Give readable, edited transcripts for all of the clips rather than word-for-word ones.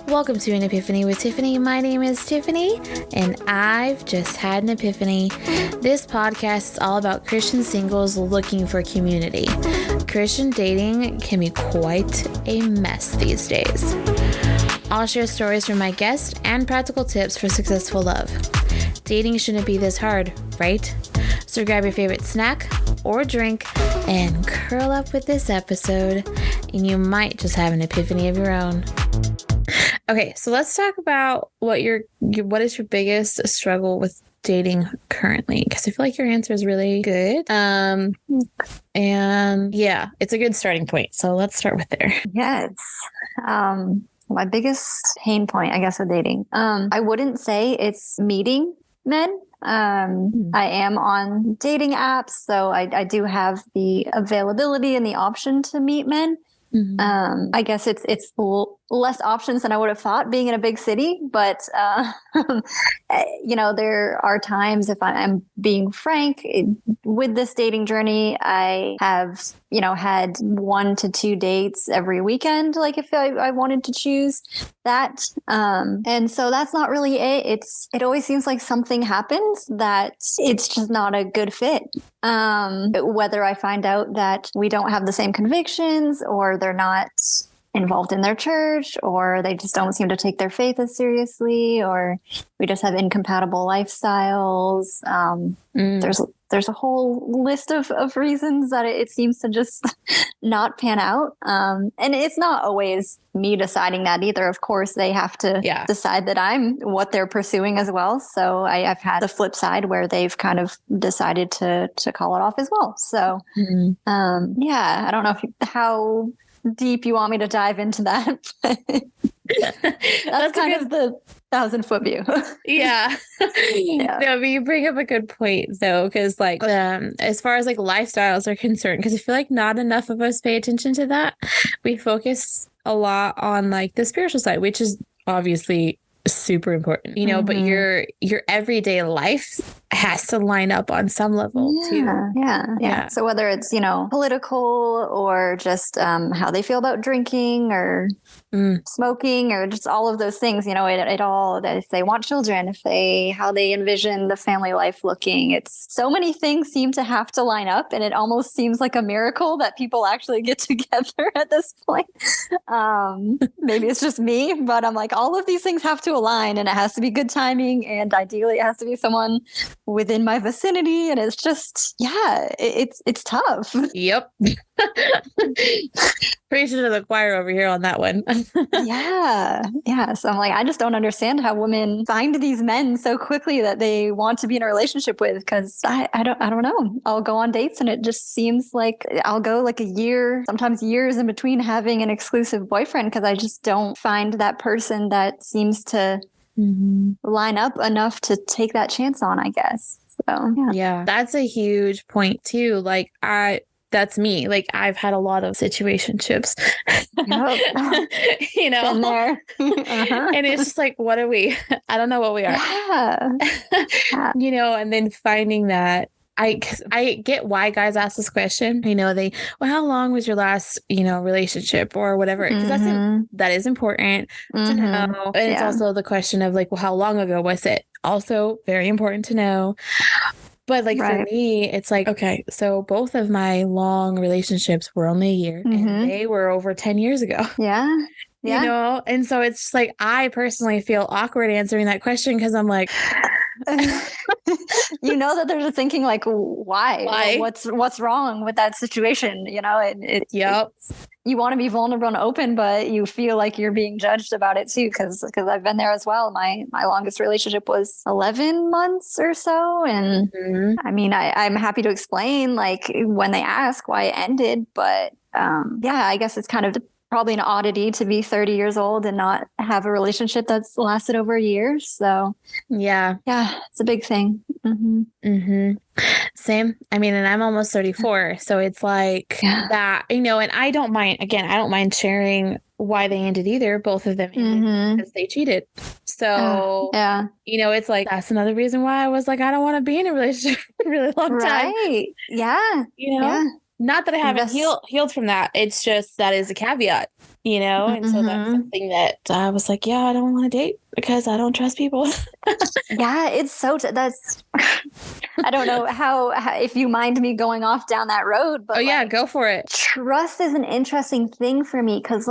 Welcome to an Epiphany with Tiffany. My name is Tiffany, and I've just had an epiphany. This podcast is all about Christian singles looking for community. Christian dating can be quite a mess these days. I'll share stories from my guests and practical tips for successful love. Dating shouldn't be this hard, right? So grab your favorite snack or drink and curl up with this episode, and you might just have an epiphany of your own. Okay, so let's talk about what is your biggest struggle with dating currently? Because I feel like your answer is really good. And yeah, it's a good starting point. So let's start with there. Yes. My biggest pain point, I guess, with dating. I wouldn't say it's meeting men. I am on dating apps, so I do have the availability and the option to meet men. Mm-hmm. I guess it's less options than I would have thought being in a big city, but there are times, if I'm being frank, with this dating journey, I have had 1 to 2 dates every weekend, like if I wanted to choose that, and so that's not really it. It always seems like something happens that it's just not a good fit. Whether I find out that we don't have the same convictions, or they're not involved in their church, or they just don't seem to take their faith as seriously, or we just have incompatible lifestyles. There's a whole list of reasons that it seems to just not pan out. And it's not always me deciding that either. Of course, they have to decide that I'm what they're pursuing as well. So I've had the flip side where they've kind of decided to call it off as well. So I don't know how deep you want me to dive into that. That's kind of the 1,000-foot view. Yeah. No, but you bring up a good point though, because as far as lifestyles are concerned, because I feel like not enough of us pay attention to that. We focus a lot on the spiritual side, which is obviously super important, but your everyday life has to line up on some level too. Yeah. So whether it's, political, or just how they feel about drinking or smoking, or just all of those things, it all, if they want children, how they envision the family life looking, it's so many things seem to have to line up, and it almost seems like a miracle that people actually get together at this point. Maybe it's just me, but I'm like, all of these things have to align, and it has to be good timing, and ideally it has to be someone within my vicinity, and it's just it's tough. Yep. Preaching to the choir over here on that one. Yeah. So I'm like, I just don't understand how women find these men so quickly that they want to be in a relationship with, because I don't know. I'll go on dates and it just seems like I'll go a year, sometimes years in between having an exclusive boyfriend, because I just don't find that person that seems to line up enough to take that chance on, I guess. So yeah, that's a huge point too. That's me. I've had a lot of situationships, Been there. And it's just what are we? I don't know what we are. And then finding that I get why guys ask this question. How long was your last, relationship or whatever? Because that is important to know. And it's also the question of how long ago was it? Also very important to know. But for me, it's okay, so both of my long relationships were only a year, and they were over 10 years ago. Yeah. And so it's just I personally feel awkward answering that question, because I'm like, that they're just thinking why? What's wrong with that situation? You want to be vulnerable and open, but you feel like you're being judged about it too, because I've been there as well. My longest relationship was 11 months or so, and I'm happy to explain when they ask why it ended, but I guess it's kind of probably an oddity to be 30 years old and not have a relationship that's lasted over a year. So yeah, it's a big thing. Same. And I'm almost 34. So it's that, and I don't mind sharing why they ended either. Both of them ended because they cheated. So, it's that's another reason why I was I don't want to be in a relationship for a really long time. Right. Yeah. Not that I haven't healed from that. It's just that is a caveat. And so that's something that I was like, yeah, I don't want to date because I don't trust people. Yeah, it's that's, I don't know how, if you mind me going off down that road, but go for it. Trust is an interesting thing for me because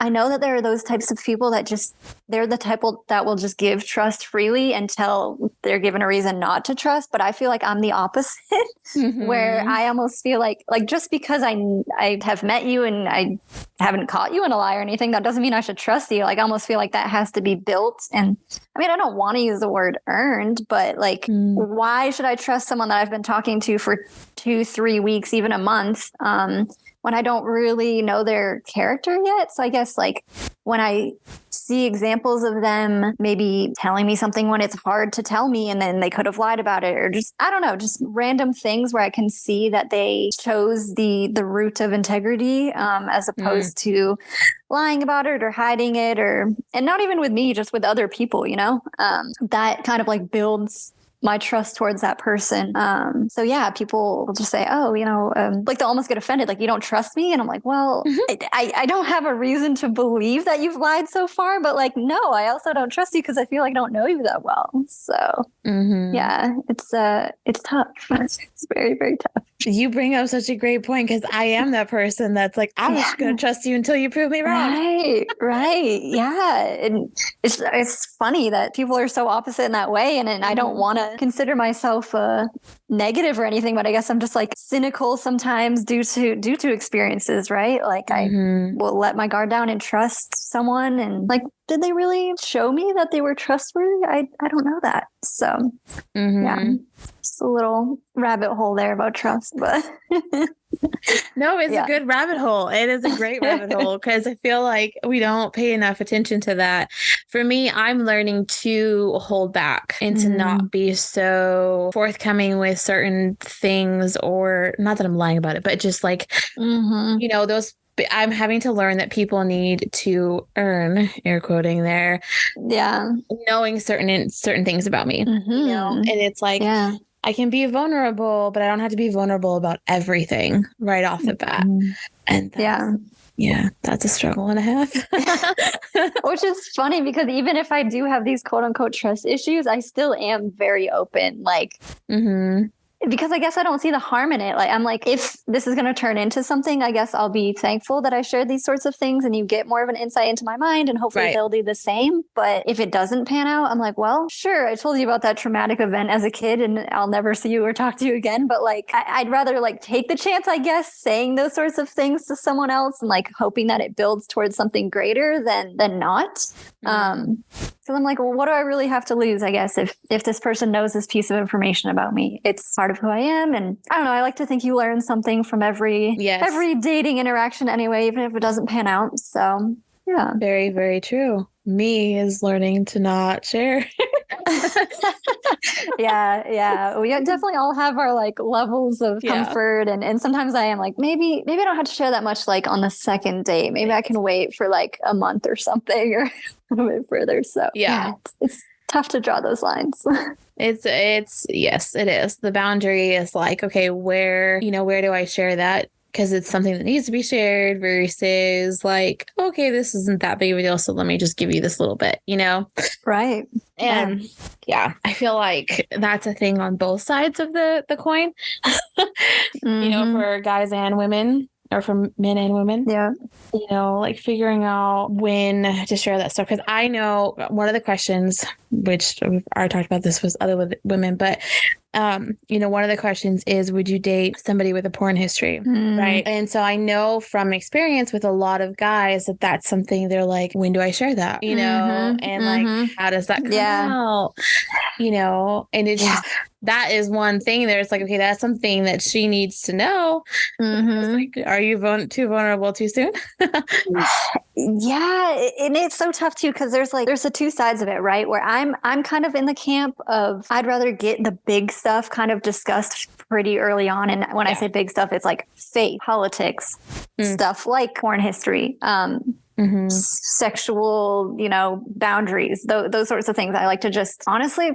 I know that there are those types of people that they're the type that will just give trust freely until they're given a reason not to trust. But I feel like I'm the opposite, where I almost feel like just because I have met you and I haven't caught you in a lie or anything, that doesn't mean I should trust you. I almost feel like that has to be built. And I mean, I don't want to use the word earned, but why should I trust someone that I've been talking to for 2-3 weeks, even a month? When I don't really know their character yet. So I guess when I see examples of them maybe telling me something when it's hard to tell me and then they could have lied about it, or just, I don't know, just random things where I can see that they chose the route of integrity as opposed to lying about it or hiding it, and not even with me, just with other people, that kind of builds my trust towards that person. So yeah, people will just say, oh, they'll almost get offended. You don't trust me. And I'm like, well, I don't have a reason to believe that you've lied so far, but no, I also don't trust you because I feel like I don't know you that well. So yeah, it's tough. It's very, very tough. You bring up such a great point because I am that person that's I'm just going to trust you until you prove me wrong. Right. Yeah. And it's funny that people are so opposite in that way. And I don't want to consider myself negative or anything, but I guess I'm just cynical sometimes due to experiences, right? I will let my guard down and trust someone, and did they really show me that they were trustworthy? I don't know that. So yeah, just a little rabbit hole there about trust, but no, it's a good rabbit hole. It is a great rabbit hole because I feel like we don't pay enough attention to that. For me, I'm learning to hold back and to not be so forthcoming with certain things, or not that I'm lying about it, but just those. I'm having to learn that people need to earn, air quoting there, knowing certain things about me, and it's I can be vulnerable, but I don't have to be vulnerable about everything right off the bat. And that's a struggle and a half. Which is funny because even if I do have these quote unquote trust issues, I still am very open. Because I guess I don't see the harm in it. I'm if this is going to turn into something, I guess I'll be thankful that I shared these sorts of things and you get more of an insight into my mind, and hopefully they'll do the same. But if it doesn't pan out, I'm well, sure, I told you about that traumatic event as a kid and I'll never see you or talk to you again. But I'd rather take the chance, I guess, saying those sorts of things to someone else and hoping that it builds towards something greater than not. So I'm well, what do I really have to lose? I guess if this person knows this piece of information about me, it's part of who I am. And I don't know, I like to think you learn something from every dating interaction anyway, even if it doesn't pan out. So yeah. Very, very true. Me is learning to not share. Yeah. We definitely all have our levels of comfort. And sometimes I am maybe I don't have to share that much on the second date. Maybe I can wait for a month or something or a little bit further. So yeah, it's tough to draw those lines. It's yes, it is. The boundary is okay, where do I share that? Because it's something that needs to be shared versus okay, this isn't that big of a deal, so let me just give you this little bit, Right. And I feel like that's a thing on both sides of the coin, for guys and women, or for men and women. Yeah. Figuring out when to share that stuff. Because I know one of the questions, which we've already talked about this with other women, but one of the questions is, would you date somebody with a porn history? Right. And so I know from experience with a lot of guys that that's something they're when do I share that? And how does that come out? And it's just, that is one thing there. It's okay, that's something that she needs to know. Are you too vulnerable too soon? Yeah. And it's so tough too, because there's the two sides of it, right? Where I'm kind of in the camp of, I'd rather get the big stuff kind of discussed pretty early on. And when I say big stuff, it's faith, politics, stuff like porn history, sexual, boundaries, those sorts of things. I like to just honestly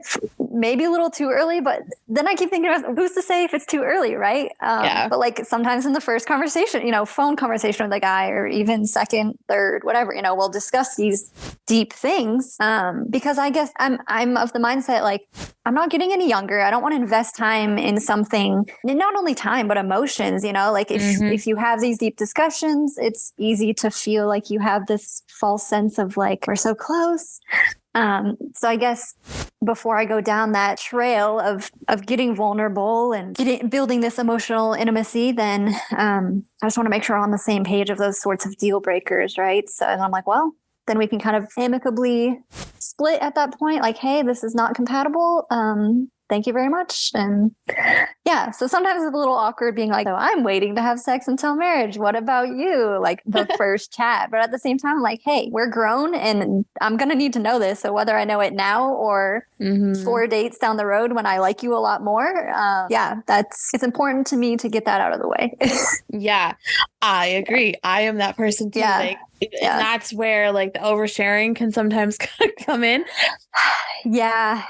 maybe a little too early, but then I keep thinking, who's to say if it's too early, right? But like sometimes in the first conversation, phone conversation with a guy, or even second, third, whatever, we'll discuss these deep things, because I guess I'm of the mindset, like, I'm not getting any younger. I don't want to invest time in something, not only time, but emotions, like if you have these deep discussions, it's easy to feel like you have this false sense of like, we're so close. So I guess before I go down that trail of getting vulnerable and building this emotional intimacy, then I just want to make sure we're on the same page of those sorts of deal breakers, right? So and I'm like, well, then we can kind of amicably split at that point. Like, hey, this is not compatible. Thank you very much. And yeah, so sometimes it's a little awkward being like, oh, I'm waiting to have sex until marriage. What about you? Like the first chat. But at the same time, like, hey, we're grown and I'm going to need to know this. So whether I know it now or 4 dates down the road when I like you a lot more, it's important to me to get that out of the way. Yeah, I agree. I am that person too. Yeah. And that's where like the oversharing can sometimes come in. Yeah.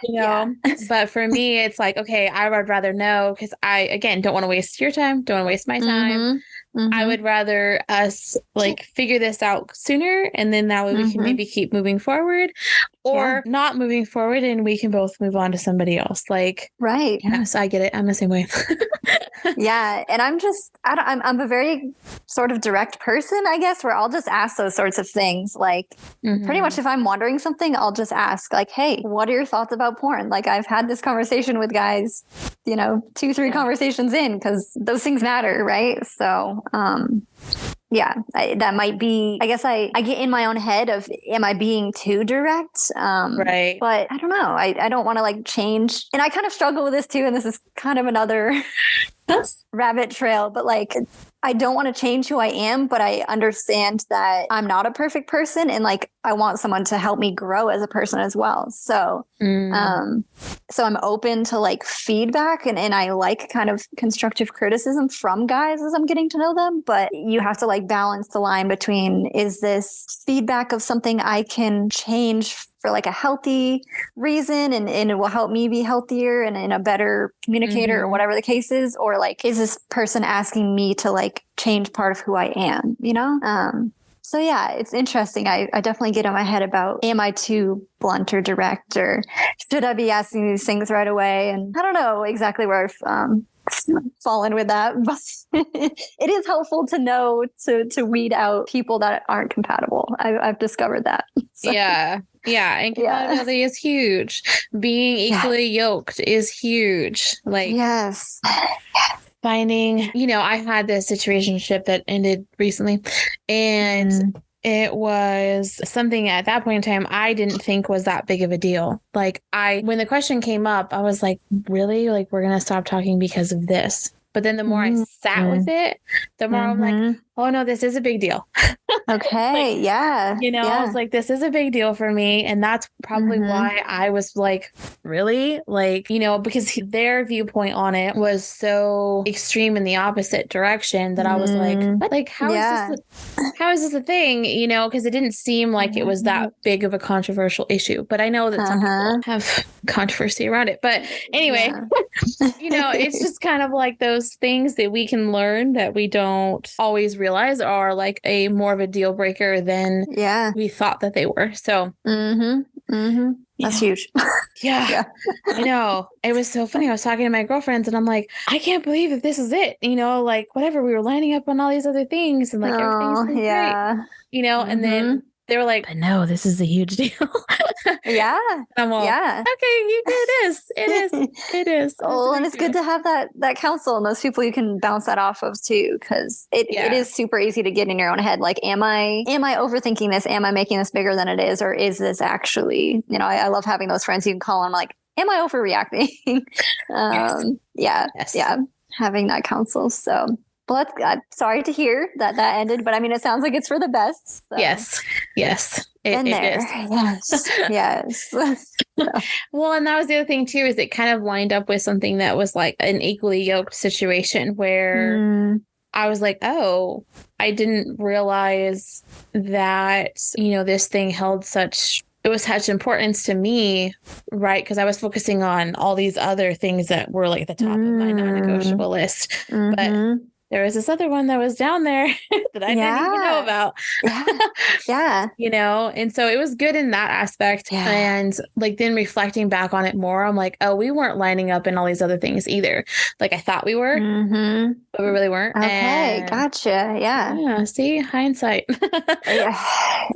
But for me, it's like, okay, I would rather know, because I, again, don't want to waste your time. Don't want to waste my time. I would rather us like figure this out sooner. And then that way we can maybe keep moving forward, or not moving forward, and we can both move on to somebody else. Like, right. Yes, I get it. I'm the same way. Yeah. And I'm a very sort of direct person, I guess, where I'll just ask those sorts of things. Like pretty much if I'm wondering something, I'll just ask like, hey, what are your thoughts about porn? Like I've had this conversation with guys, 2-3 conversations in, because those things matter. Right. So, that might be, I guess I get in my own head of, am I being too direct? Right. But I don't know. I don't want to like change. And I kind of struggle with this too. And this is kind of another rabbit trail, but like, I don't want to change who I am, but I understand that I'm not a perfect person. And like, I want someone to help me grow as a person as well. So, so I'm open to like feedback and I like kind of constructive criticism from guys as I'm getting to know them. But you have to like balance the line between, is this feedback of something I can change for like a healthy reason and it will help me be healthier and a better communicator or whatever the case is, or like, is this person asking me to like change part of who I am, So yeah, it's interesting. I definitely get in my head about, am I too blunt or direct, or should I be asking these things right away? And I don't know exactly where I've fallen with that, but it is helpful to know to weed out people that aren't compatible. I've discovered that. So. Yeah. And compatibility is huge. Being equally yoked is huge. Like, yes. Finding, I had this situationship that ended recently, and it was something at that point in time I didn't think was that big of a deal. Like when the question came up, I was like, really? Like, we're going to stop talking because of this? But then the more I sat with it, the more I'm like, oh no, this is a big deal. Okay. I was like, this is a big deal for me. And that's probably why I was like, really? Like, because their viewpoint on it was so extreme in the opposite direction that I was like, what? Like, how is this a thing? Because it didn't seem like it was that big of a controversial issue. But I know that some people have controversy around it. But anyway, it's just kind of like those things that we can learn that we don't always realize are like a more of a deal breaker than we thought that they were. So that's huge. Yeah. I know. It was so funny. I was talking to my girlfriends and I'm like, I can't believe that this is it. Like whatever, we were lining up on all these other things and like everything's great. And then they were like, but no, this is a huge deal. Yeah. I'm all, okay, it is. It is. Oh, and it's good to have that counsel and those people you can bounce that off of too, because it is super easy to get in your own head. Like, am I overthinking this? Am I making this bigger than it is? Or is this actually, I love having those friends you can call and I'm like, am I overreacting? Having that counsel. So. Well, I'm sorry to hear that ended, but I mean, it sounds like it's for the best. So. Yes. It is. Yes. So. Well, and that was the other thing too, is it kind of lined up with something that was like an equally yoked situation where I was like, oh, I didn't realize that, this thing held such it was such importance to me, right? Because I was focusing on all these other things that were like the top of my non-negotiable list. But there was this other one that was down there that I didn't even know about. Yeah. You know, and so it was good in that aspect. Yeah. And like then reflecting back on it more, I'm like, oh, we weren't lining up in all these other things either. Like I thought we were, but we really weren't. Okay, And gotcha. Yeah. See, hindsight.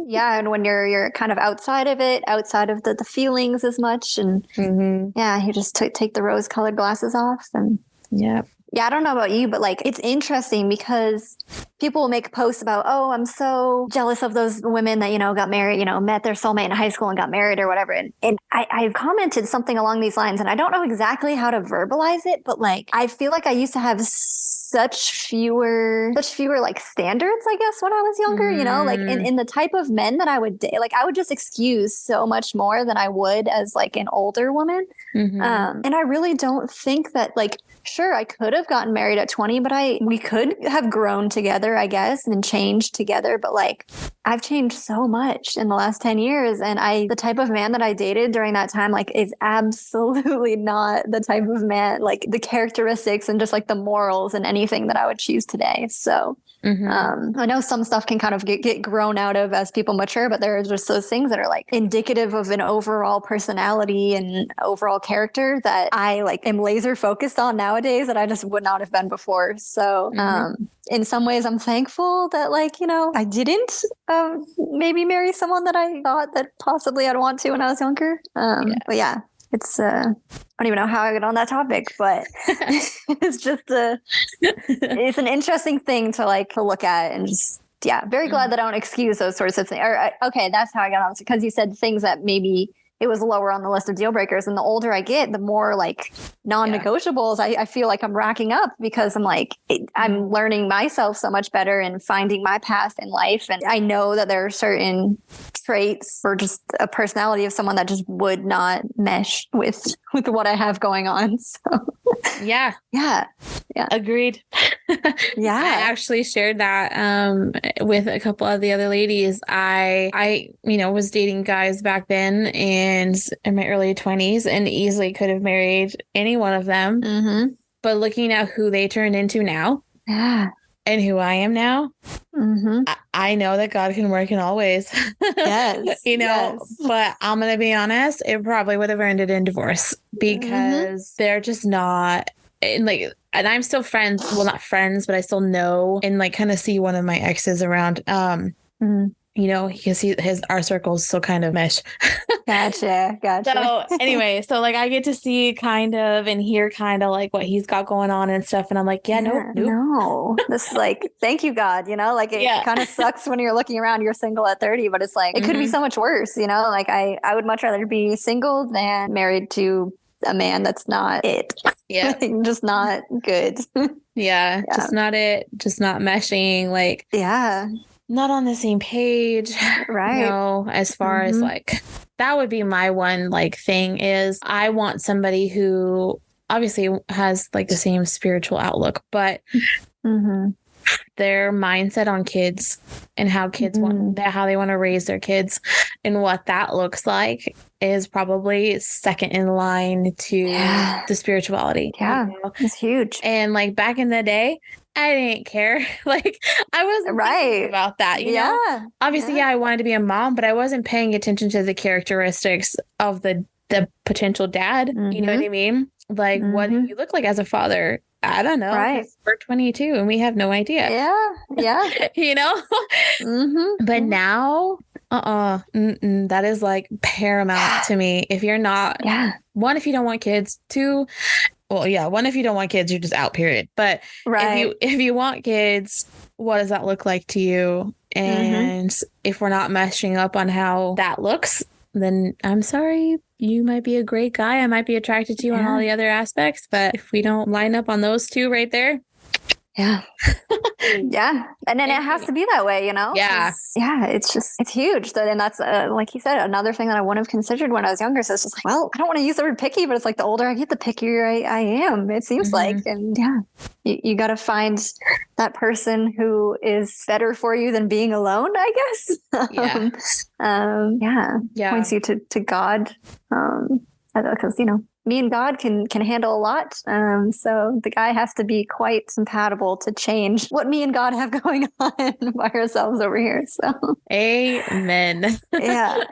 Yeah. And when you're kind of outside of it, outside of the feelings as much, and you just take the rose-colored glasses off, and yeah, I don't know about you, but like it's interesting because people will make posts about, oh, I'm so jealous of those women that, got married, met their soulmate in high school and got married or whatever. And I commented something along these lines, and I don't know exactly how to verbalize it, but like I feel like I used to have such fewer like standards, I guess, when I was younger, like in the type of men that I would date, like I would just excuse so much more than I would as like an older woman. And I really don't think that, like, sure, I could have gotten married at 20, but we could have grown together, I guess, and changed together. But like, I've changed so much in the last 10 years. And the type of man that I dated during that time, like, is absolutely not the type of man, like the characteristics and just like the morals and anything that I would choose today. So I know some stuff can kind of get grown out of as people mature, but there are just those things that are like indicative of an overall personality and overall character that I like am laser focused on nowadays that I just would not have been before. So in some ways I'm thankful that, like, I didn't maybe marry someone that I thought that possibly I'd want to when I was younger. But yeah, it's I don't even know how I got on that topic, but it's just it's an interesting thing to look at, and just very glad that I don't excuse those sorts of things. Okay, that's how I got on, because you said things that maybe it was lower on the list of deal breakers, and the older I get, the more like non-negotiables I feel like I'm racking up, because I'm like I'm learning myself so much better and finding my path in life, and I know that there are certain traits or just a personality of someone that just would not mesh with what I have going on. So yeah, agreed. I actually shared that with a couple of the other ladies. I was dating guys back then and in my early 20s, and easily could have married any one of them. But looking at who they turned into now and who I am now, I know that God can work in all ways. But I'm going to be honest, it probably would have ended in divorce, because they're just not, and I'm still friends. Well, not friends, but I still know and like kind of see one of my exes around. Because our circles still kind of mesh. Gotcha. So anyway, so like I get to see kind of and hear kind of like what he's got going on and stuff. And I'm like, nope. No, this is like, thank you, God, like it kind of sucks when you're looking around, you're single at 30, but it's like, it could be so much worse, like I would much rather be single than married to a man that's not it. Just not good. Just not it. Just not meshing. Like, not on the same page. Right. As far as like, that would be my one like thing is I want somebody who obviously has like the same spiritual outlook, but their mindset on kids and how kids how they want to raise their kids and what that looks like is probably second in line to the spirituality. It's huge. And like back in the day, I didn't care. Like I wasn't thinking about that, you know? Obviously, I wanted to be a mom, but I wasn't paying attention to the characteristics of the potential dad. You know what I mean? Like, what do you look like as a father? I don't know. Right. We're 22 and we have no idea. But now, that is like paramount to me. If you're not, one, if you don't want kids, two, one, if you don't want kids, you're just out, period. But if you want kids, what does that look like to you? And if we're not meshing up on how that looks, then I'm sorry, you might be a great guy. I might be attracted to you on all the other aspects. But if we don't line up on those two right there, Yeah. Yeah. And then it has to be that way, you know? Yeah. Yeah. It's huge. And that's, like you said, another thing that I wouldn't have considered when I was younger. So it's just like, well, I don't want to use the word picky, but it's like the older I get, the pickier I am, it seems like. And yeah, you got to find that person who is better for you than being alone, I guess. Yeah. Points you to God. Because, you know, me and God can handle a lot. So the guy has to be quite compatible to change what me and God have going on by ourselves over here. So amen. Yeah.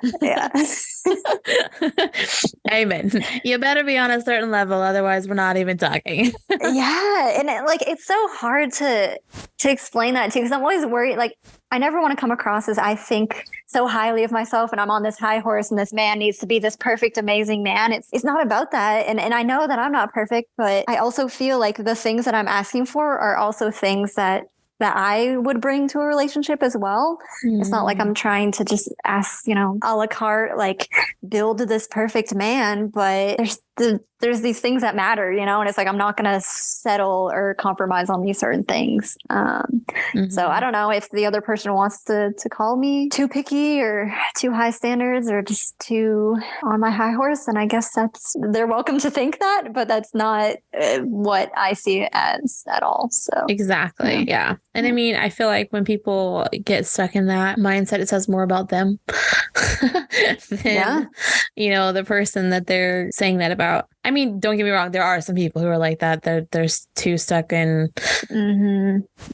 Amen. You better be on a certain level, otherwise we're not even talking. Yeah. And it's so hard to explain that too, because I'm always worried. Like, I never want to come across as I think so highly of myself and I'm on this high horse and this man needs to be this perfect, amazing man. It's not about that. And I know that I'm not perfect, but I also feel like the things that I'm asking for are also things that I would bring to a relationship as well. It's not like I'm trying to just ask, you know, a la carte, like build this perfect man, but there's these things that matter, you know, and it's like, I'm not going to settle or compromise on these certain things. So I don't know if the other person wants to call me too picky or too high standards or just too on my high horse. And I guess they're welcome to think that, but that's not what I see it as at all. So exactly. Yeah. And I mean, I feel like when people get stuck in that mindset, it says more about them than, you know, the person that they're saying that about. I mean, don't get me wrong. There are some people who are like that. They're too stuck in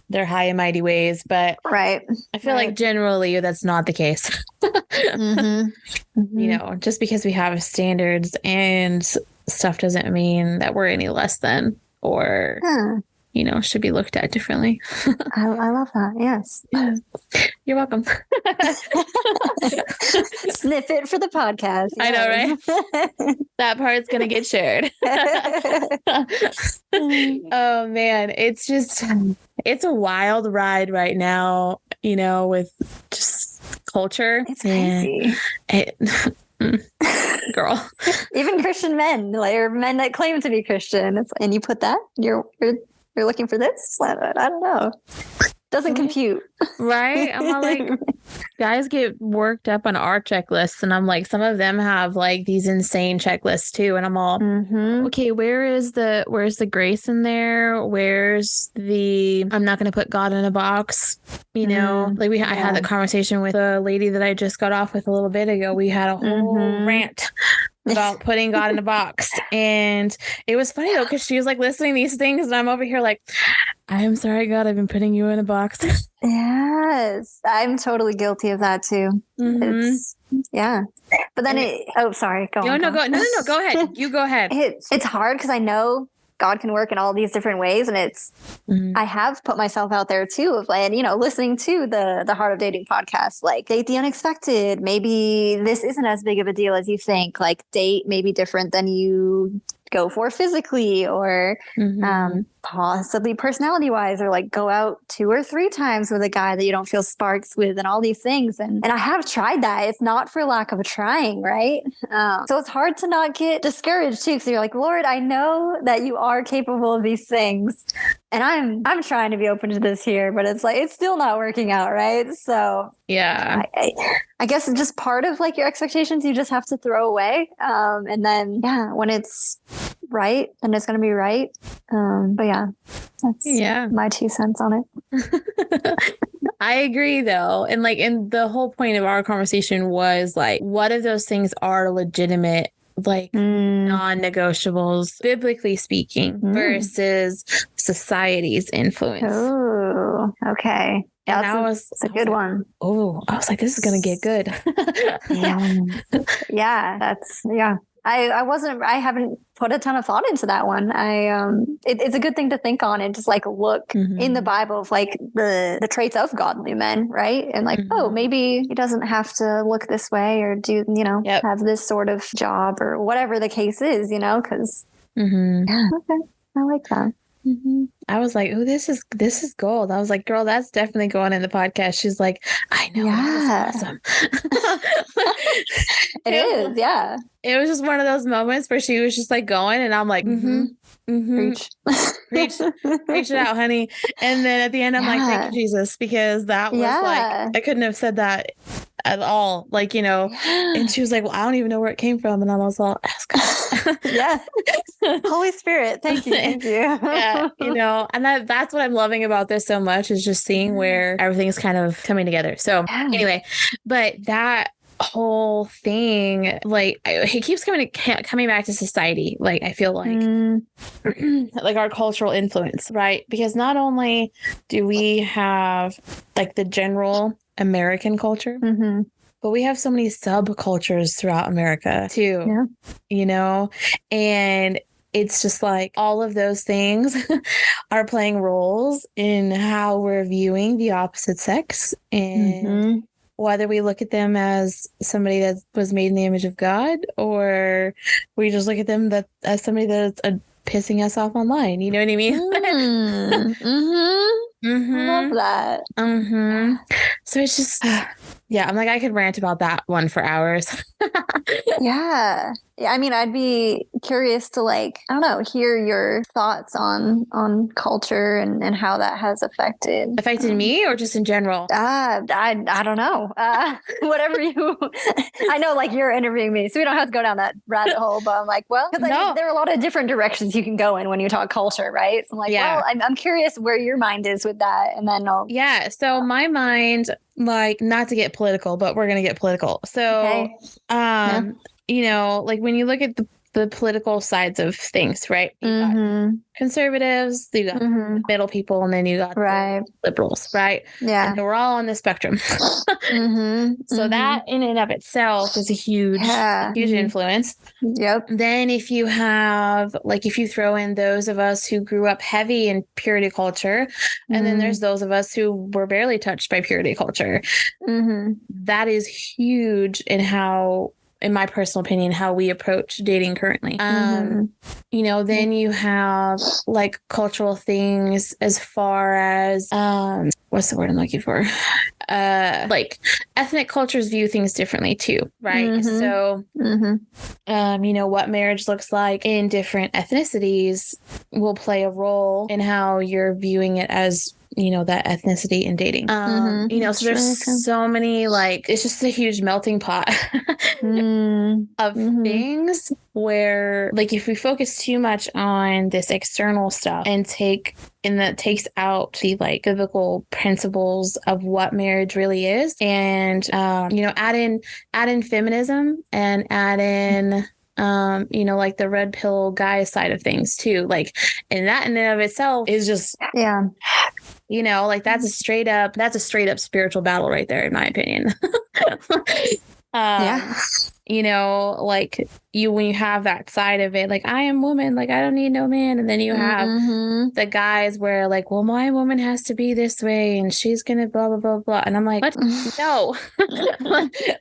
their high and mighty ways. But I feel like generally that's not the case. You know, just because we have standards and stuff doesn't mean that we're any less than or, you know, should be looked at differently. I love that. Yes. Yeah. You're welcome. Sniff it for the podcast. Yes. I know, right? That part's going to get shared. Oh, man. It's a wild ride right now, you know, with just culture. It's crazy. Girl. Even Christian men, or men that claim to be Christian. And you put that? You're looking for this? I don't know. Doesn't compute. Right? I'm all like, guys get worked up on our checklists. And I'm like, some of them have like these insane checklists too. And I'm all, okay, where's the grace in there? Where's I'm not going to put God in a box. You know, like I had that conversation with a lady that I just got off with a little bit ago. We had a whole rant about putting God in a box. And it was funny though, because she was like listening to these things and I'm over here like, I'm sorry, God, I've been putting you in a box. Yes. I'm totally guilty of that too. It's, but then sorry. Go on. No, go ahead. You go ahead. It's hard because I know God can work in all these different ways. And I have put myself out there too of like, you know, listening to the Heart of Dating podcast, like date the unexpected. Maybe this isn't as big of a deal as you think. Like date may be different than you go for physically or possibly personality wise, or like go out 2 or 3 times with a guy that you don't feel sparks with and all these things. And I have tried that. It's not for lack of trying, right? So it's hard to not get discouraged too, because you're like, Lord, I know that you are capable of these things. And I'm trying to be open to this here, but it's like, it's still not working out. Right. So yeah, I guess it's just part of like your expectations you just have to throw away. And then, when it's right, then it's going to be right. But that's my 2 cents on it. I agree though. And like, and the whole point of our conversation was like, what if those things are legitimate, like non-negotiables, biblically speaking, versus society's influence? Oh, okay. Yeah, that's a good one. Oh, I was like, this is going to get good. I haven't put a ton of thought into that one. It's a good thing to think on and just like look in the Bible of like the traits of godly men, right? And like, oh, maybe he doesn't have to look this way or do, you know, have this sort of job or whatever the case is, you know, because okay, I like that. I was like, oh, this is gold. I was like, girl, that's definitely going in the podcast. She's like, I know. That's awesome. It is. Yeah. It was just one of those moments where she was just like going and I'm like, Preach. Preach it out, honey. And then at the end, I'm like, thank you, Jesus, because that was like, I couldn't have said that at all. Like, and she was like, well, I don't even know where it came from. And I was all, ask God. Yeah. Holy Spirit. Thank you. Thank you. Yeah. And that's what I'm loving about this so much, is just seeing where everything is kind of coming together. So anyway, but that whole thing, like, it keeps coming back to society. Like, I feel like like our cultural influence, right? Because not only do we have like the general American culture, but we have so many subcultures throughout America too. And it's just like all of those things are playing roles in how we're viewing the opposite sex, and whether we look at them as somebody that was made in the image of God, or we just look at them as somebody that's pissing us off online. You know what I mean? Love that. So it's just, I'm like, I could rant about that one for hours. Yeah. I mean, I'd be curious to, like, I don't know, hear your thoughts on culture and how that has affected me, or just in general? I don't know. Whatever you, I know, like, you're interviewing me, so we don't have to go down that rabbit hole, but I'm like, well, because there are a lot of different directions you can go in when you talk culture, right? So I'm like, well, I'm curious where your mind is with that. And then so my mind, like, not to get political, but we're going to get political. So, like, when you look at the political sides of things, right? You got conservatives, you got middle people, and then you got liberals, right? Yeah. And we're all on the spectrum. So that in and of itself is a huge influence. Yep. Then if you throw in those of us who grew up heavy in purity culture, and then there's those of us who were barely touched by purity culture, that is huge in how, in my personal opinion, how we approach dating currently. Then you have like cultural things as far as, what's the word I'm looking for? Like ethnic cultures view things differently too, right? So, what marriage looks like in different ethnicities will play a role in how you're viewing it as, that ethnicity in dating. So there's so many, like, it's just a huge melting pot of things where, like, if we focus too much on this external stuff and that takes out the, like, biblical principles of what marriage really is, and add in feminism, and add in like the red pill guy side of things too, like, and that in and of itself is just like that's a straight up spiritual battle right there, in my opinion. Like, when you have that side of it, like, I am woman, like, I don't need no man. And then you have the guys where, like, well, my woman has to be this way and she's gonna blah blah blah blah. And I'm like, what? No.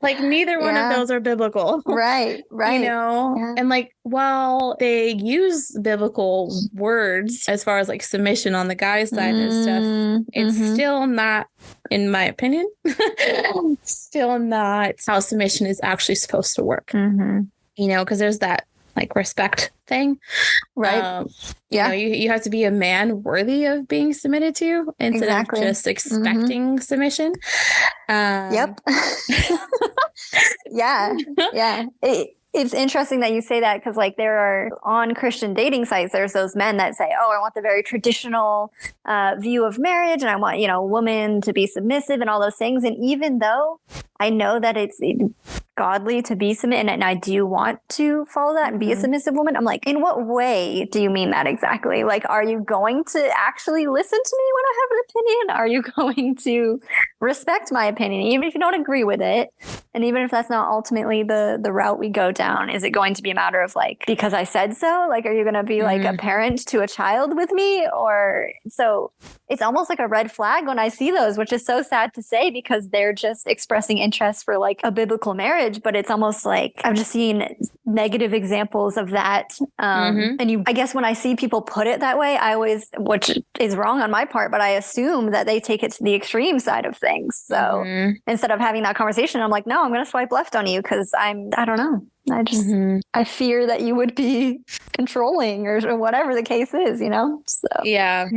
Like, neither one of those are biblical. Right. And, like, while they use biblical words as far as, like, submission on the guy's side and stuff, it's still not, in my opinion, still not how submission is actually supposed to work. Because there's that, like, respect thing, right? You have to be a man worthy of being submitted to, instead of just expecting submission. Yep. It's interesting that you say that, because, like, there are, on Christian dating sites, there's those men that say, oh, I want the very traditional view of marriage, and I want, woman to be submissive and all those things. And even though I know that it's godly to be submissive, and I do want to follow that and be a submissive woman, I'm like, in what way do you mean that exactly? Like, are you going to actually listen to me when I have an opinion? Are you going to respect my opinion, even if you don't agree with it? And even if that's not ultimately the route we go down, is it going to be a matter of, like, because I said so? Like, are you going to be like a parent to a child with me? Or so it's almost like a red flag when I see those, which is so sad to say, because they're just expressing interest for like a biblical marriage, but it's almost like I've just seen negative examples of that. And I guess when I see people put it that way, I always, which is wrong on my part, but I assume that they take it to the extreme side of things. So instead of having that conversation, I'm like, no, I'm going to swipe left on you because I don't know. I just, I fear that you would be controlling or whatever the case is, you know? So, yeah.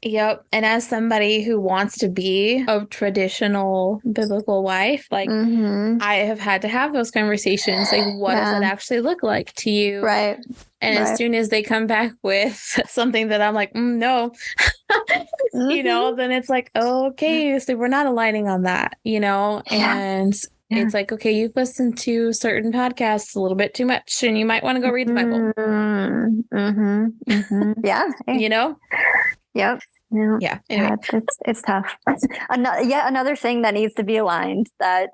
Yep. And as somebody who wants to be a traditional biblical wife, like I have had to have those conversations. Like, what does it actually look like to you? Right. And as soon as they come back with something that I'm like, no, you know, then it's like, okay, so we're not aligning on that, you know? And it's like, okay, you've listened to certain podcasts a little bit too much and you might want to go read the Bible. Yeah. You know? Yep. Yeah. Anyway. It's tough. Another thing that needs to be aligned that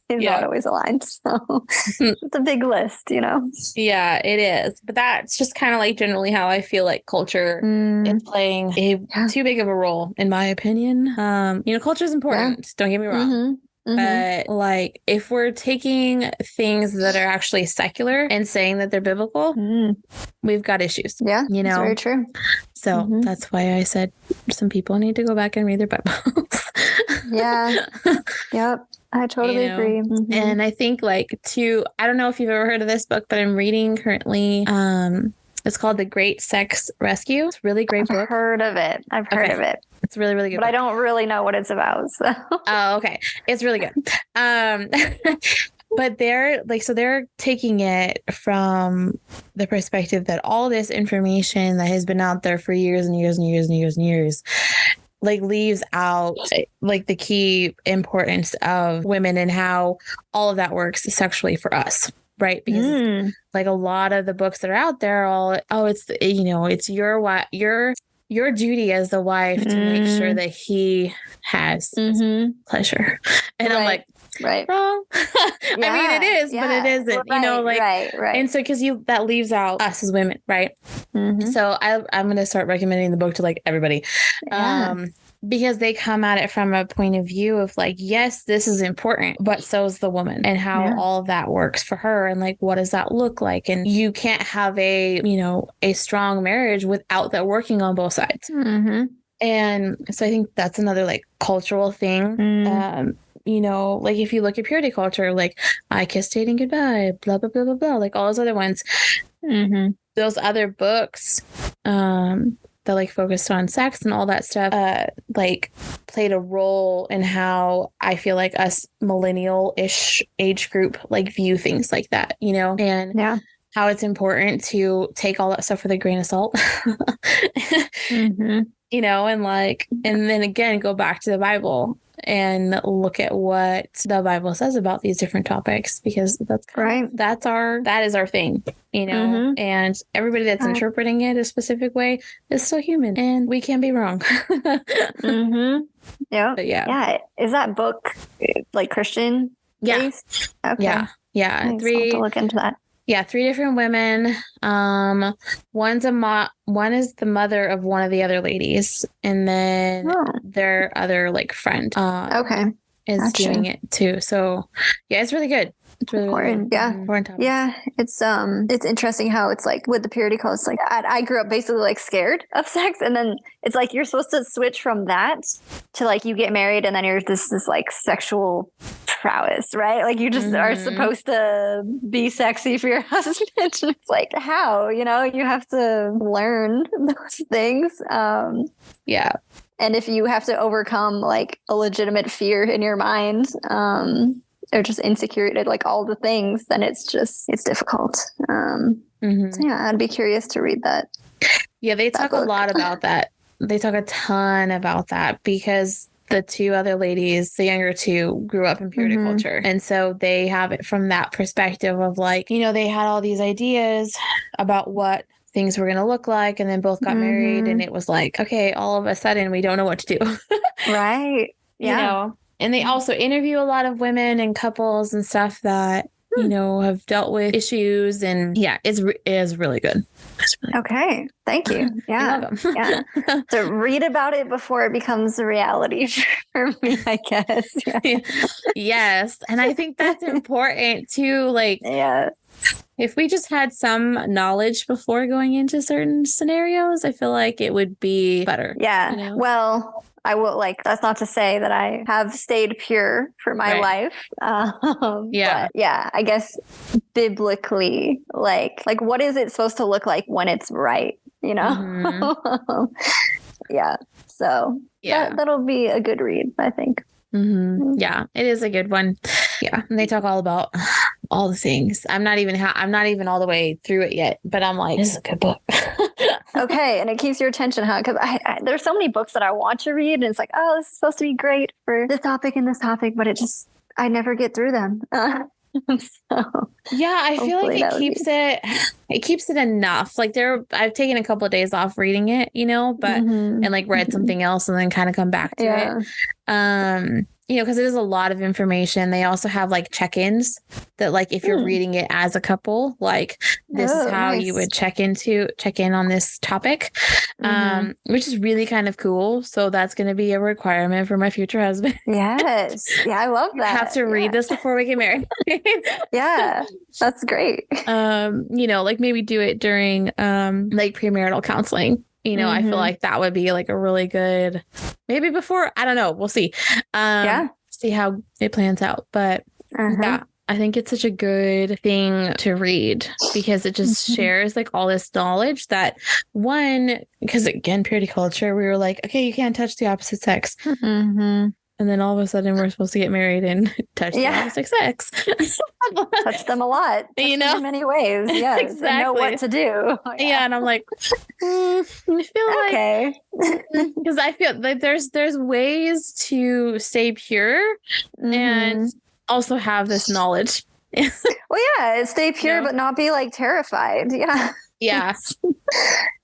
is not always aligned. So it's a big list, you know? Yeah, it is. But that's just kind of like generally how I feel like culture is playing too big of a role, in my opinion. You know, culture is important. Don't get me wrong. But like, if we're taking things that are actually secular and saying that they're biblical, we've got issues. Yeah, you know, that's very true. So that's why I said some people need to go back and read their Bibles. Yep. I totally agree. And I think like I don't know if you've ever heard of this book, but I'm reading currently. It's called The Great Sex Rescue. It's a really great book. I've heard of it. It's really, really good. But I don't really know what it's about. So. Oh, okay. It's really good. But they're taking it from the perspective that all this information that has been out there for years and years and years and years and years, like, leaves out like the key importance of women and how all of that works sexually for us. Right. Because like a lot of the books that are out there, it's, you know, it's your duty as the wife to make sure that he has pleasure. And I'm like, wrong. I mean, it is, but it isn't, you know, like, and so, cause that leaves out us as women. Right. So I'm going to start recommending the book to like everybody. Because they come at it from a point of view of like, yes, this is important, but so is the woman and how all of that works for her. And like, what does that look like? And you can't have a strong marriage without that working on both sides. And so I think that's another like cultural thing. You know, like if you look at purity culture, like I Kiss Dating Goodbye, blah, blah, blah, blah, blah, like all those other ones, those other books, that like focused on sex and all that stuff, like played a role in how I feel like us millennial-ish age group like view things like that, you know, and how it's important to take all that stuff with a grain of salt, you know, and like, and then again, go back to the Bible and look at what the Bible says about these different topics, because that is our thing, you know, and everybody that's interpreting it a specific way is still human and we can be wrong. Yeah. Is that book like Christian based? Okay. Yeah. Nice. I'll have to look into that. Yeah, 3 different women. One is the mother of one of the other ladies, and then their other like friend. Is doing it too. So yeah, it's really good. It's really important. Important topic. Yeah. It's interesting how it's like with the purity cult, it's like I grew up basically like scared of sex, and then it's like you're supposed to switch from that to like you get married and then you're this like sexual prowess, right? Like you just are supposed to be sexy for your husband. It's like how, you know, you have to learn those things. And if you have to overcome like a legitimate fear in your mind, or just insecurity, like all the things, then it's difficult. So yeah, I'd be curious to read that. Yeah, they talk a lot about that. They talk a ton about that because the 2 other ladies, the younger 2, grew up in purity culture. And so they have it from that perspective of like, you know, they had all these ideas about what things were going to look like, and then both got married, and it was like, okay, all of a sudden we don't know what to do. Right. Yeah. You know? And they also interview a lot of women and couples and stuff that have dealt with issues, and it is really good. Okay. Thank you. Yeah. You're welcome. Yeah. So read about it before it becomes a reality for me, I guess. Yeah. Yes. And I think that's important too. Like, if we just had some knowledge before going into certain scenarios, I feel like it would be better. Yeah. Well, I will, that's not to say that I have stayed pure for my life. But I guess biblically, like what is it supposed to look like when it's right? Mm-hmm. Yeah. So that'll be a good read, I think. Mm-hmm. Yeah, it is a good one. Yeah. And they talk all about all the things. I'm not even all the way through it yet, but I'm like, this is a good book. Okay. And it keeps your attention, huh? Because there's so many books that I want to read, and it's like, oh, this is supposed to be great for this topic and this topic, but I never get through them. So I feel like it keeps it enough. Like I've taken a couple of days off reading it, but and read something else and then kind of come back to it. Because it is a lot of information. They also have check-ins that if you're reading it as a couple, this is how you would check in on this topic, which is really kind of cool. So that's going to be a requirement for my future husband. Yes. Yeah, I love that. I have to read this before we get married. Yeah, that's great. Maybe do it during premarital counseling. I feel like that would be a really good, maybe before, I don't know. We'll see. See how it plans out. But I think it's such a good thing to read because it just shares all this knowledge that because again, purity culture, we were like, okay, you can't touch the opposite sex. And then all of a sudden we're supposed to get married and touch the opposite sex. Touch them a lot. In many ways. Yeah. Exactly. And know what to do. Yeah. And I'm like, I feel because I feel like there's ways to stay pure and also have this knowledge. Well, yeah, stay pure, but not be terrified. Yeah. Yeah.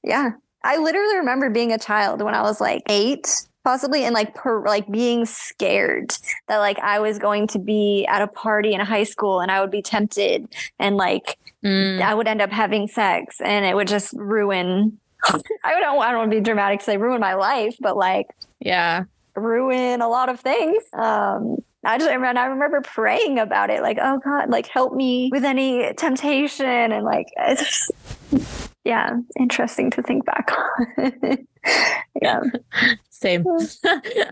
Yeah. I literally remember being a child when I was 8. Possibly, and being scared that I was going to be at a party in high school and I would be tempted and I would end up having sex and it would just ruin. I don't want to be dramatic to say ruin my life, but ruin a lot of things. I remember praying about it, oh God, help me with any temptation, and it's just, interesting to think back on. Yeah. Same.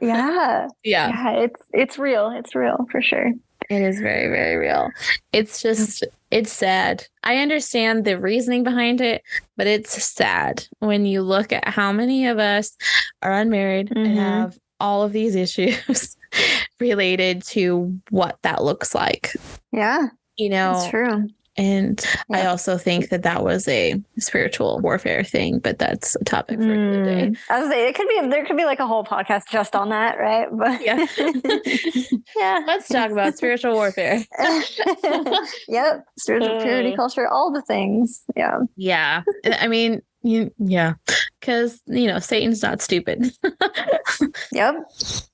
Yeah. It's real. It's real for sure. It is very, very real. It's just, it's sad. I understand the reasoning behind it, but it's sad when you look at how many of us are unmarried and have all of these issues related to what that looks like. Yeah. It's true. And I also think that was a spiritual warfare thing, but that's a topic for another day. I was saying there could be a whole podcast just on that, right? But let's talk about spiritual warfare. Yep, spiritual purity culture, all the things. Yeah. I mean, because Satan's not stupid. Yep.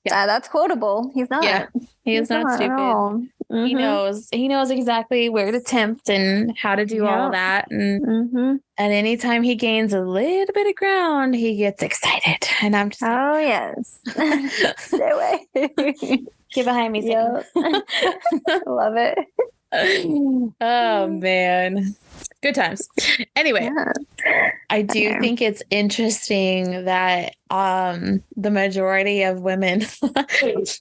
Yeah, that's quotable. He's not. Yeah, he's not stupid. He knows exactly where to tempt and how to do all that. And anytime he gains a little bit of ground, he gets excited. And I'm just yes. Stay away. Get behind me, Satan. Love it. Oh man. Good times. Anyway, I do think it's interesting that the majority of women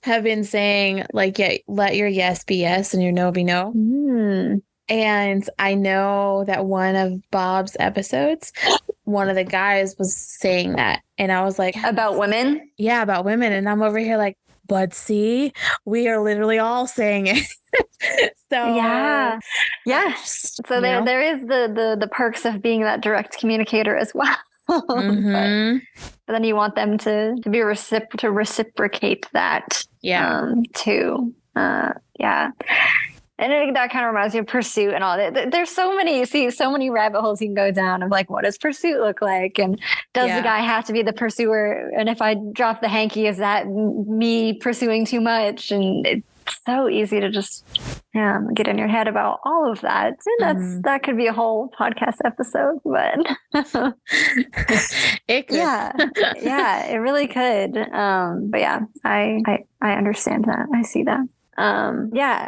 have been saying let your yes be yes and your no be no. And I know that one of Bob's episodes, one of the guys was saying that, and I was like, about women? Yeah, about women. And I'm over here but see, we are literally all saying it. So yes. So there is the perks of being that direct communicator as well. But then you want them to be to reciprocate that. Too. And I think that kind of reminds me of pursuit and all that. There's so many rabbit holes you can go down of what does pursuit look like? And does the guy have to be the pursuer? And if I drop the hanky, is that me pursuing too much? And it's so easy to just get in your head about all of that. And that could be a whole podcast episode, but it could. Yeah, it really could. But yeah, I understand that. I see that.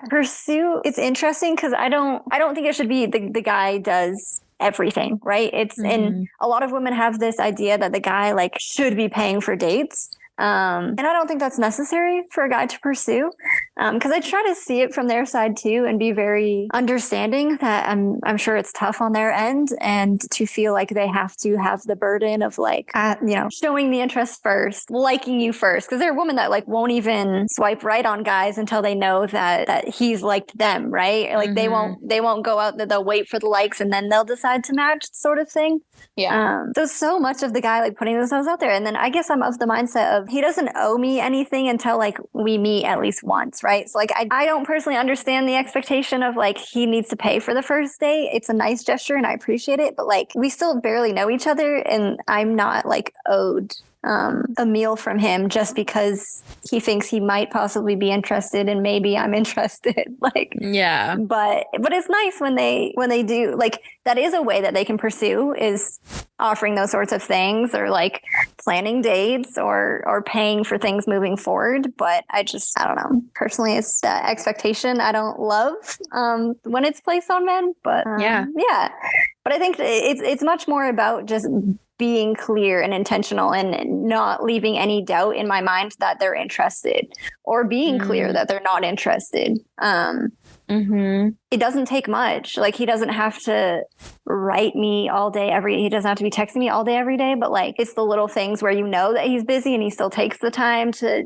Pursue. It's interesting because I don't think it should be the guy does everything, right? It's and a lot of women have this idea that the guy like should be paying for dates. And I don't think that's necessary for a guy to pursue. Because I try to see it from their side too and be very understanding that I'm sure it's tough on their end and to feel like they have to have the burden of like, showing the interest first, liking you first. Because there are women that like won't even swipe right on guys until they know that he's liked them, right? Like they won't go out, they'll wait for the likes and then they'll decide to match sort of thing. Yeah. So much of the guy like putting themselves out there. And then I guess I'm of the mindset of he doesn't owe me anything until like we meet at least once, right? So like I don't personally understand the expectation of like he needs to pay for the first date. It's a nice gesture and I appreciate it, but like we still barely know each other and I'm not like owed a meal from him just because he thinks he might possibly be interested and maybe I'm interested. Like, yeah, but it's nice when they do, like, that is a way that they can pursue is offering those sorts of things or like planning dates or paying for things moving forward. But I don't know. Personally, it's that expectation I don't love when it's placed on men. But yeah. But I think it's much more about just being clear and intentional and not leaving any doubt in my mind that they're interested or being clear that they're not interested. It doesn't take much. Like he doesn't have to write me all day he doesn't have to be texting me all day every day, but like it's the little things where you know that he's busy and he still takes the time to,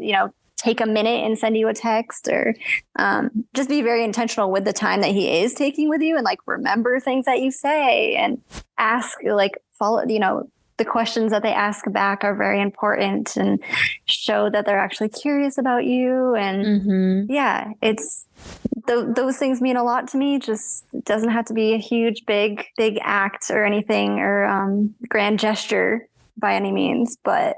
take a minute and send you a text or just be very intentional with the time that he is taking with you and like remember things that you say and ask, like follow, the questions that they ask back are very important and show that they're actually curious about you. And it's those things mean a lot to me. Just it doesn't have to be a huge, big act or anything or grand gesture by any means. But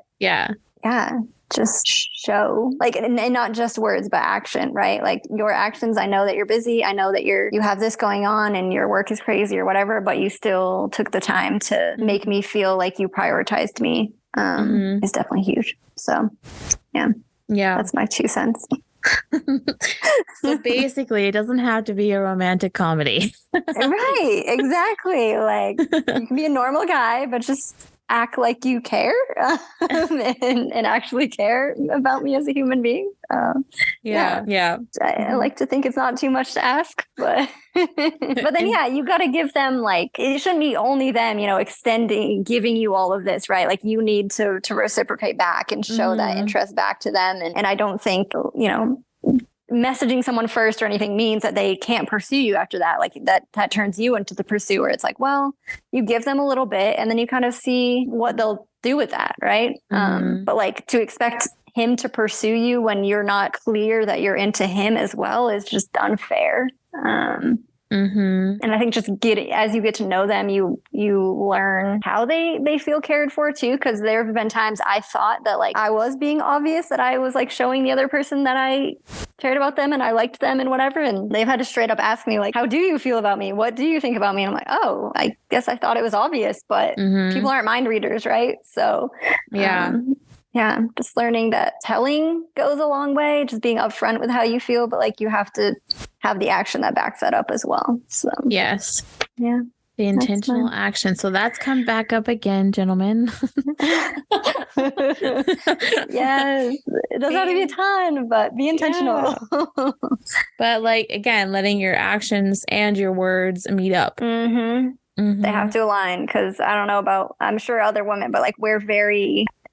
just show like, and not just words, but action, right? Like your actions. I know that you're busy. I know that you have this going on and your work is crazy or whatever, but you still took the time to make me feel like you prioritized me. Is definitely huge. So yeah, that's my 2 cents. So basically it doesn't have to be a romantic comedy. Right. Exactly. Like you can be a normal guy, but just act like you care and actually care about me as a human being. I like to think it's not too much to ask, but then you got to give them like, it shouldn't be only them, giving you all of this, right? Like you need to reciprocate back and show that interest back to them. And I don't think, messaging someone first or anything means that they can't pursue you after that. Like that turns you into the pursuer. It's like, well, you give them a little bit and then you kind of see what they'll do with that. Right. But like to expect him to pursue you when you're not clear that you're into him as well is just unfair. And I think just as you get to know them, you learn how they feel cared for too. Because there have been times I thought that like I was being obvious, that I was like showing the other person that I cared about them and I liked them and whatever. And they've had to straight up ask me like, how do you feel about me? What do you think about me? And I'm like, oh, I guess I thought it was obvious, but people aren't mind readers, right? So just learning that telling goes a long way, just being upfront with how you feel, but like you have to have the action that backs that up as well. So yes. Yeah. The intentional action. So that's come back up again, gentlemen. Yes. It doesn't have to be a ton, but be intentional. Yeah. But like, again, letting your actions and your words meet up. They have to align because I don't know about, I'm sure other women, but like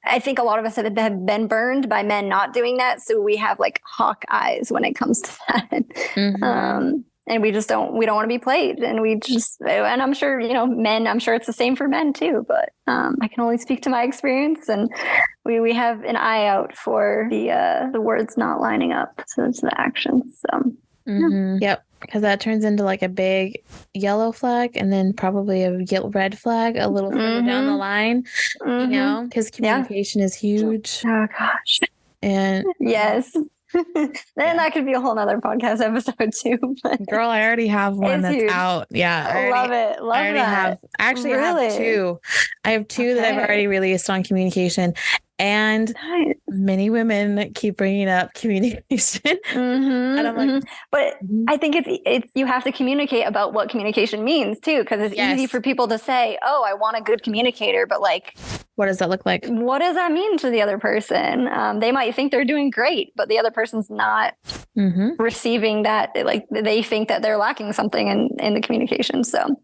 I think a lot of us have been burned by men not doing that. So we have like hawk eyes when it comes to that. And we don't want to be played. And and I'm sure, men, I'm sure it's the same for men too, but I can only speak to my experience. And we have an eye out for the words not lining up to the actions. So. Yep. Because that turns into like a big yellow flag and then probably a red flag a little further down the line, because communication is huge. Oh gosh. And yes. Then that could be a whole nother podcast episode too. Girl, I already have one that's huge. out. Yeah. I love it. Love I already that. I have two. I have two that I've already released on communication. And many women keep bringing up communication. And I'm like, but I think it's you have to communicate about what communication means too, because it's easy for people to say, oh, I want a good communicator, but like, what does that look like? What does that mean to the other person? They might think they're doing great, but the other person's not receiving that. Like they think that they're lacking something in the communication. So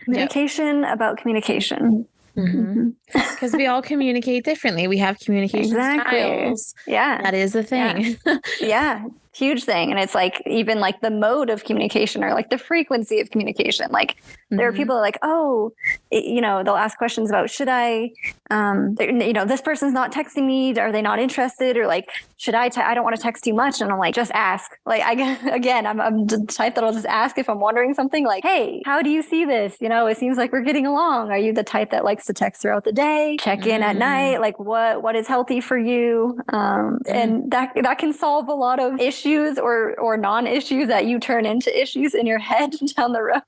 communication about communication. Because we all communicate differently. We have communication styles. Yeah. That is a thing. Yeah. Huge thing. And it's like, even like the mode of communication or like the frequency of communication. Like there are people like, oh, they'll ask questions about, should I, this person's not texting me. Are they not interested? Or like, should I don't want to text too much. And I'm like, just ask. Like, I'm the type that I'll just ask if I'm wondering something like, hey, how do you see this? It seems like we're getting along. Are you the type that likes to text throughout the day, check in at night? Like what is healthy for you? And that can solve a lot of issues or non-issues that you turn into issues in your head down the road.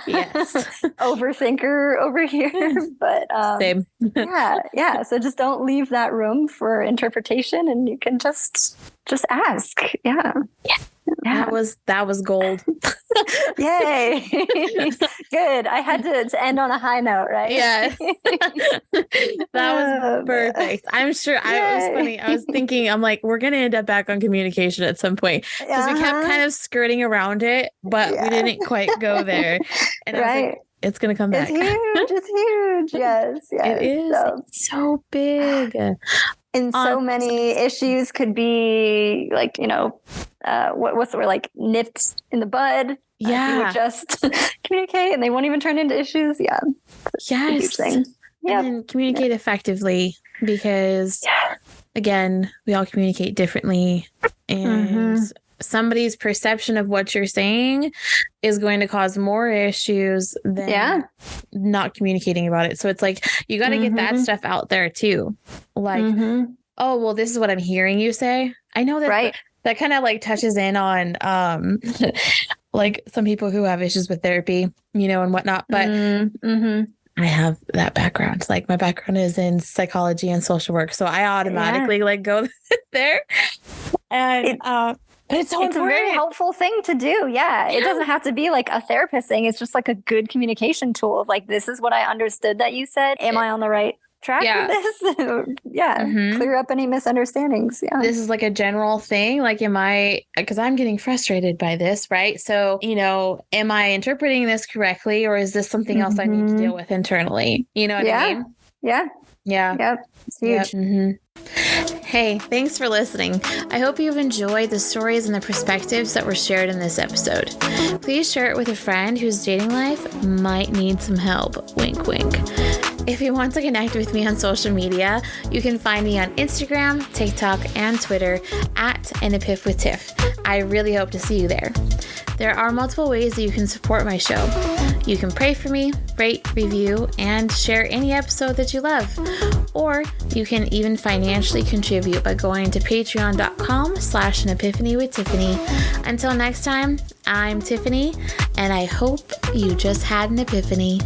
Yes. Overthinker over here. But same. Yeah. So just don't leave that room for interpretation, and you can just ask. Yeah. That was gold. Yay. Good. I had to end on a high note, right? Yeah. That was perfect. I'm sure. It was funny. I was thinking, I'm like, we're going to end up back on communication at some point, because we kept kind of skirting around it, but we didn't quite go there. And I was like, it's going to come back. It's huge. Yes. It is. It's so big. And so many issues could be like, what's the word, like nipped in the bud. Yeah. You would just communicate and they won't even turn into issues. Yeah. Yes. A huge thing. Yeah. And communicate effectively, because again, we all communicate differently, and somebody's perception of what you're saying is going to cause more issues than not communicating about it. So it's like, you got to get that stuff out there too. Like, oh, well, this is what I'm hearing you say. I know that that kind of like touches in on like some people who have issues with therapy, and whatnot. But I have that background. Like my background is in psychology and social work. So I automatically like go there. And but it's a very helpful thing to do. Yeah. It doesn't have to be like a therapist thing. It's just like a good communication tool of like, this is what I understood that you said. Am I on the right track with this? Clear up any misunderstandings. Yeah. This is like a general thing. Like, because I'm getting frustrated by this, right? So, am I interpreting this correctly, or is this something else I need to deal with internally? You know what I mean? Yeah. Yeah. Yep. It's huge. Yep. Hey, thanks for listening. I hope you've enjoyed the stories and the perspectives that were shared in this episode. Please share it with a friend whose dating life might need some help. Wink, wink. If you want to connect with me on social media, you can find me on Instagram, TikTok, and Twitter @AnEpiphWithTiff. I really hope to see you there. There are multiple ways that you can support my show. You can pray for me, rate, review, and share any episode that you love. Or you can even financially contribute by going to patreon.com/Epiphany with Tiffany. Until next time, I'm Tiffany, and I hope you just had an epiphany.